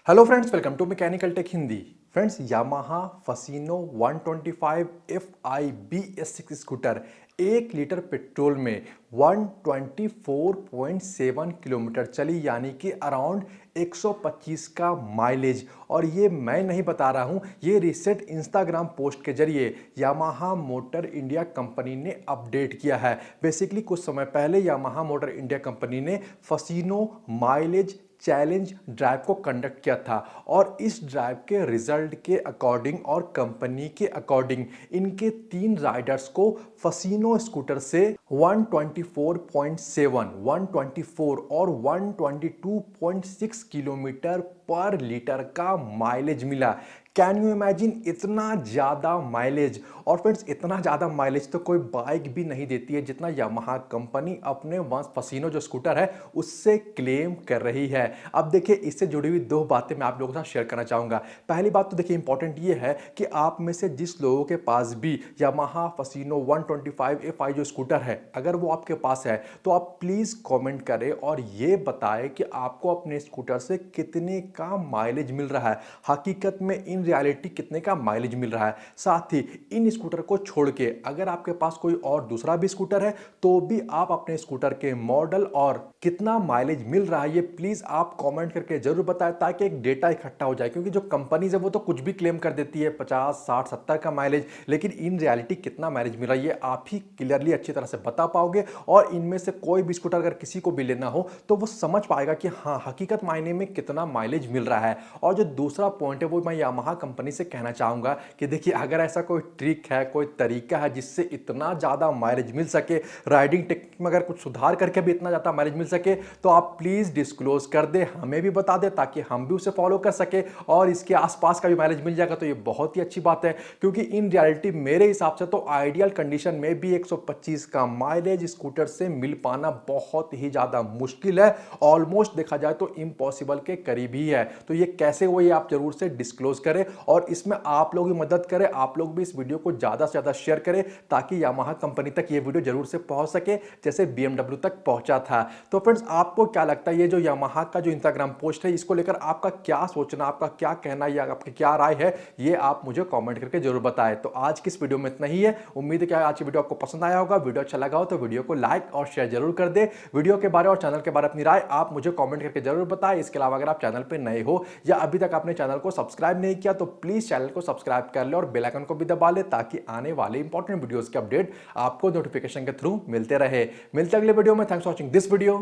Hello friends, welcome to mechanical tech Hindi. Friends, Yamaha Fascino 125 FI BS6 scooter 1 litre petrol में 124.7 kilometre चली, यानी कि around 125 का mileage. और ये मैं नहीं बता रहा हूँ, ये रिसेंट इंस्टाग्राम पोस्ट के जरिए यामाहा मोटर इंडिया कंपनी ने अपडेट किया है। बेसिकली कुछ समय पहले यामाहा मोटर इंडिया कंपनी ने फसीनो माइलेज चैलेंज ड्राइव को कंडक्ट किया था और इस ड्राइव के रिजल्ट के अकॉर्डिंग और कंपनी के अकॉर्डिंग इनके 3 राइडर्स को फसीनो स्कूटर से 124.7, 124 और 122.6 किलोमीटर पर लीटर का माइलेज मिला। कैन यू इमेजिन, इतना ज़्यादा माइलेज। और फ्रेंड्स, इतना ज़्यादा माइलेज तो कोई बाइक भी नहीं देती है जितना यामाहा कंपनी अपने फसीनो जो स्कूटर है उससे क्लेम कर रही है। अब देखिए, इससे जुड़ी हुई 2 बातें मैं आप लोगों के साथ शेयर करना चाहूँगा। पहली बात तो देखिए, इंपॉर्टेंट ये है कि आप में से जिस लोगों के पास भी यामाहा फसीनो 125 FI जो स्कूटर है, अगर वो आपके पास है तो आप प्लीज़ कॉमेंट करें और ये बताएं कि आपको अपने स्कूटर से कितने का माइलेज मिल रहा है, हकीकत में इन रियलिटी कितने का माइलेज मिल रहा है। साथ ही इन स्कूटर को छोड़ के अगर आपके पास कोई और दूसरा भी स्कूटर है तो भी आप अपने स्कूटर के मॉडल और कितना माइलेज मिल रहा है ये प्लीज आप कमेंट करके जरूर बताएं, ताकि एक डेटा इकट्ठा हो जाए। क्योंकि जो कंपनीज है वो तो कुछ भी क्लेम कर देती है, 50, 60, 70 का माइलेज, लेकिन इन रियलिटी कितना माइलेज मिल रहा है ये आप ही क्लियरली अच्छी तरह से बता पाओगे। और इनमें से कोई भी स्कूटर अगर किसी को भी लेना हो तो वो समझ पाएगा कि हाँ, हकीकत मायने में कितना माइलेज मिल रहा है। और जो दूसरा पॉइंट है वो मैं यामाहा कंपनी से कहना चाहूंगा कि देखिए, अगर ऐसा कोई ट्रिक है, कोई तरीका है जिससे इतना ज्यादा माइलेज मिल सके, राइडिंग टेक्निक में अगर कुछ सुधार करके भी इतना ज्यादा माइलेज मिल सके, तो आप प्लीज डिस्क्लोज कर दे, हमें भी बता दे ताकि हम भी उसे फॉलो कर सके और इसके आसपास का भी माइलेज मिल जाएगा तो ये बहुत ही अच्छी बात है। क्योंकि इन रियलिटी मेरे हिसाब से तो आइडियल कंडीशन में भी 125 का माइलेज स्कूटर से मिल पाना बहुत ही ज्यादा मुश्किल है, ऑलमोस्ट देखा जाए तो इम्पॉसिबल के करीब ही है। तो ये कैसे हुआ ये आप जरूर से डिस्क्लोज करें और इसमें आप लोग भी मदद करें, आप लोग भी इस वीडियो को ज्यादा से ज्यादा शेयर करें ताकि यामाहा कंपनी तक ये वीडियो जरूर से पहुंच सके जैसे BMW तक पहुंचा था। तो फ्रेंड्स, आपको क्या लगता है ये जो यामाहा का जो इंस्टाग्राम पोस्ट है इसको लेकर आपका क्या सोचना, आपका क्या कहना या आपकी क्या राय है, ये आप मुझे कमेंट करके जरूर बताएं। तो आज की इस वीडियो में इतना ही है। उम्मीद है कि आज की वीडियो आपको पसंद आया होगा। वीडियो अच्छा लगा हो तो वीडियो को लाइक और शेयर जरूर कर दे। वीडियो के बारे और चैनल के बारे में अपनी राय आप मुझे कमेंट करके जरूर बताएं। इसके अलावा अगर आप चैनल पर नए हो या अभी तक आपने चैनल को सब्सक्राइब नहीं किया तो प्लीज चैनल को सब्सक्राइब कर ले और बेल आइकन को भी दबा ले ताकि आने वाले इंपॉर्टेंट वीडियोस के अपडेट आपको नोटिफिकेशन के थ्रू मिलते रहे। मिलते अगले वीडियो में। Thanks for watching this video.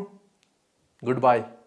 Good bye.